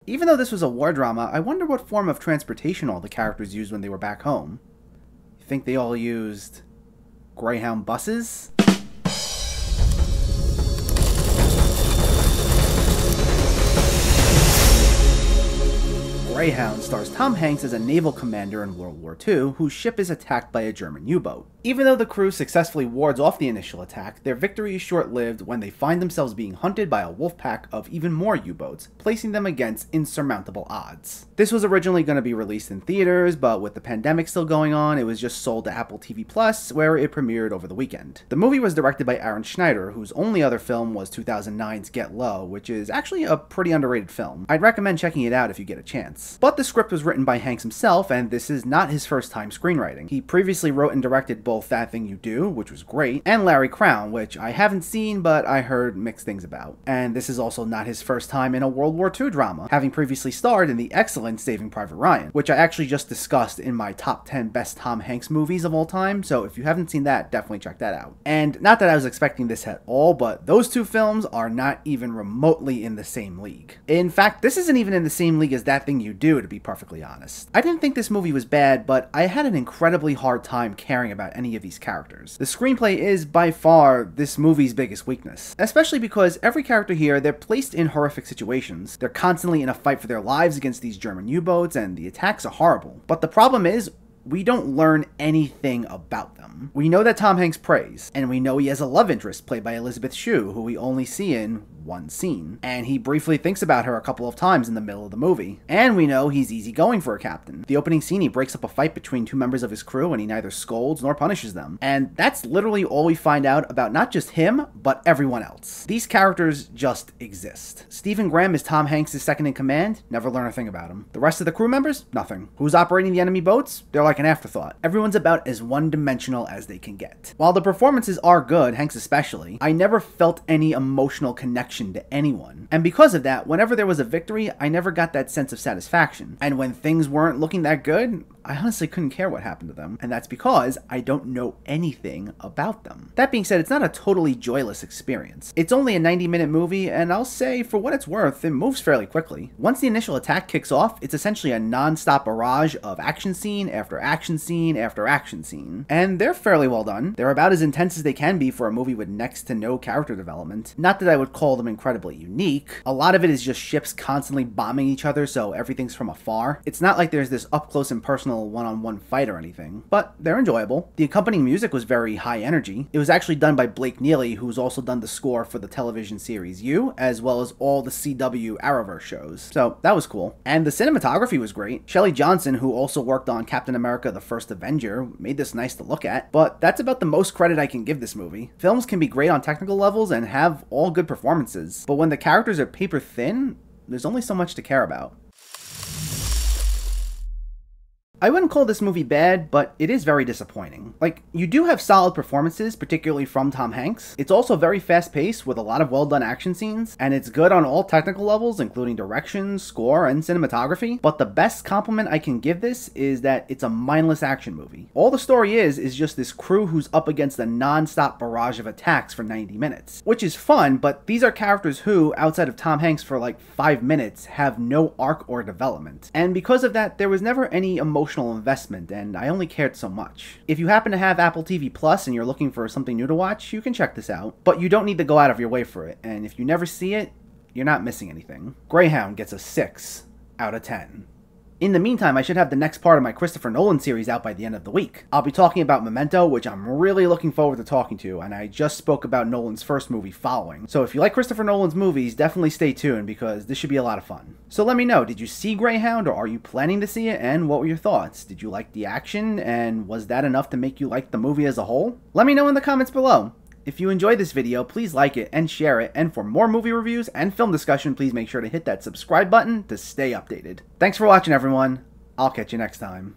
Even though this was a war drama, I wonder what form of transportation all the characters used when they were back home. You think they all used Greyhound buses? Greyhound stars Tom Hanks as a naval commander in World War II whose ship is attacked by a German U-boat. Even though the crew successfully wards off the initial attack, their victory is short-lived when they find themselves being hunted by a wolf pack of even more U-boats, placing them against insurmountable odds. This was originally going to be released in theaters, but with the pandemic still going on, it was just sold to Apple TV Plus, where it premiered over the weekend. The movie was directed by Aaron Schneider, whose only other film was 2009's Get Low, which is actually a pretty underrated film. I'd recommend checking it out if you get a chance. But the script was written by Hanks himself, and this is not his first time screenwriting. He previously wrote and directed both That Thing You Do, which was great, and Larry Crown, which I haven't seen but I heard mixed things about. And this is also not his first time in a World War II drama, having previously starred in the excellent Saving Private Ryan, which I actually just discussed in my top 10 best Tom Hanks movies of all time, so if you haven't seen that, definitely check that out. And not that I was expecting this at all, but those two films are not even remotely in the same league. In fact, this isn't even in the same league as That Thing You Do, to be perfectly honest. I didn't think this movie was bad, but I had an incredibly hard time caring about any of these characters. The screenplay is by far this movie's biggest weakness, especially because every character here, they're placed in horrific situations. They're constantly in a fight for their lives against these German U-boats, and the attacks are horrible. But the problem is, we don't learn anything about them. We know that Tom Hanks prays, and we know he has a love interest played by Elisabeth Shue, who we only see in one scene. And he briefly thinks about her a couple of times in the middle of the movie. And we know he's easygoing for a captain. The opening scene, he breaks up a fight between two members of his crew, and he neither scolds nor punishes them. And that's literally all we find out about not just him, but everyone else. These characters just exist. Stephen Graham is Tom Hanks' second in command, never learn a thing about him. The rest of the crew members? Nothing. Who's operating the enemy boats? They're like an afterthought. Everyone's about as one-dimensional as they can get. While the performances are good, Hanks especially, I never felt any emotional connection to anyone. And because of that, whenever there was a victory, I never got that sense of satisfaction. And when things weren't looking that good, I honestly couldn't care what happened to them. And that's because I don't know anything about them. That being said, it's not a totally joyless experience. It's only a 90-minute movie, and I'll say, for what it's worth, it moves fairly quickly. Once the initial attack kicks off, it's essentially a non-stop barrage of action scene after action scene after action scene. And they're fairly well done. They're about as intense as they can be for a movie with next to no character development. Not that I would call them incredibly unique. A lot of it is just ships constantly bombing each other, so everything's from afar. It's not like there's this up-close and personal one-on-one fight or anything, but they're enjoyable. The accompanying music was very high energy. It was actually done by Blake Neely, who's also done the score for the television series You, as well as all the CW Arrowverse shows. So that was cool. And the cinematography was great. Shelley Johnson, who also worked on Captain America: The First Avenger, made this nice to look at, but that's about the most credit I can give this movie. Films can be great on technical levels and have all good performances, but when the characters are paper thin, there's only so much to care about. I wouldn't call this movie bad, but it is very disappointing. Like, you do have solid performances, particularly from Tom Hanks. It's also very fast-paced with a lot of well-done action scenes, and it's good on all technical levels, including direction, score, and cinematography. But the best compliment I can give this is that it's a mindless action movie. All the story is just this crew who's up against a non-stop barrage of attacks for 90 minutes. Which is fun, but these are characters who, outside of Tom Hanks for like 5 minutes, have no arc or development. And because of that, there was never any emotional investment, and I only cared so much. If you happen to have Apple TV Plus and you're looking for something new to watch, you can check this out. But you don't need to go out of your way for it, and if you never see it, you're not missing anything. Greyhound gets a 6 out of 10. In the meantime, I should have the next part of my Christopher Nolan series out by the end of the week. I'll be talking about Memento, which I'm really looking forward to talking to, and I just spoke about Nolan's first movie, Following. So if you like Christopher Nolan's movies, definitely stay tuned because this should be a lot of fun. So let me know, did you see Greyhound, or are you planning to see it, and what were your thoughts? Did you like the action, and was that enough to make you like the movie as a whole? Let me know in the comments below. If you enjoyed this video, please like it and share it, and for more movie reviews and film discussion, please make sure to hit that subscribe button to stay updated. Thanks for watching, everyone. I'll catch you next time.